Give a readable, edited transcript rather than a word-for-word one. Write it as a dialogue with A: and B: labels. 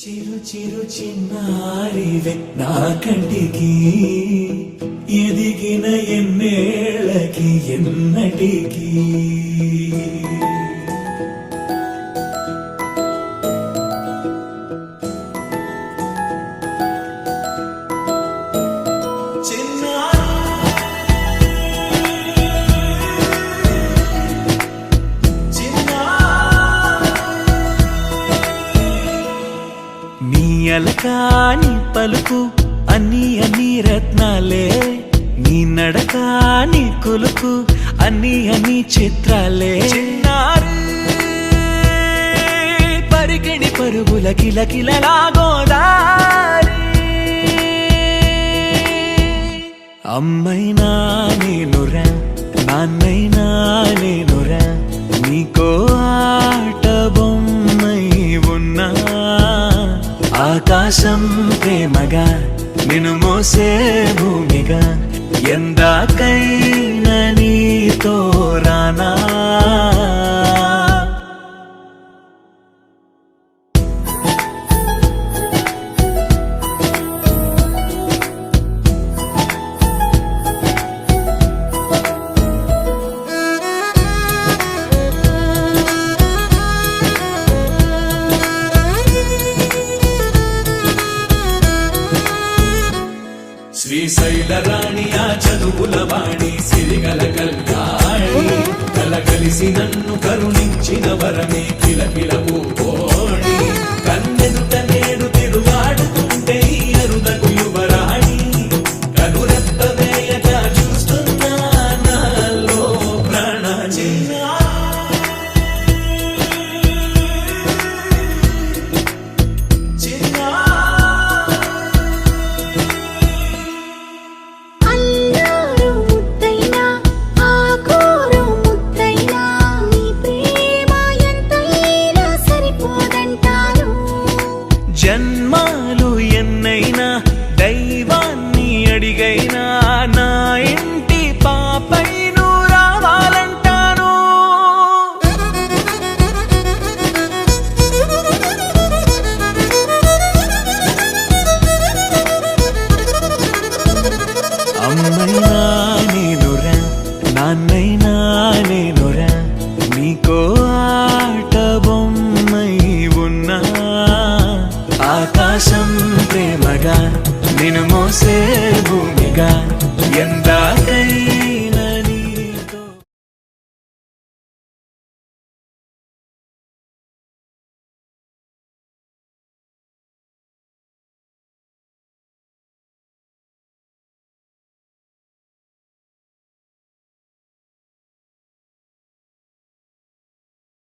A: చిరు చిరు చిన్నారివే నా కంటికి ఎదిగిన ఎన్నేళ్ళకి ఎన్నటికి అలకాని పలుకు అన్ని అన్ని రత్నాలే నీ నడకాని కులుకు అన్ని అన్ని చిత్రాలే చిన్నారు పరికిణి పరుగుల కిలకిలలాగోదారి అమ్మైనా నేనురా నాన్నైనా నేనురా నీకో ఆట బొమ్మై ఉన్నా ఆకాశం ప్రేమగా నిన్ను మోసే భూమిగా ఎందాకైనా నీతో రానా శ్రీశైల రాణి ఆ చదువుల వాణి సిరిగల కల్యాణి కలగలిసి నన్ను కరుణించిన వరమే కిలకిల పూకోణి కన్నెదుట నేడు తిరుగాడుతుంటే అరుదకు యువరాణి కనురెప్ప వేయక చూస్తున్నా నాలో ప్రాణ జన్మాలు ఎన్నైనా దైవాన్ని అడిగైనా నా ఇంటి పాపై నువ్వు రావాలంటాను అమ్మైనా నేనురా నాన్నైనా నేనురా నీకో ఆట బొమ్మై ఉన్నా ఆకాశం ప్రేమగా నిన్ను మోసే భూమిగా ఎందాకై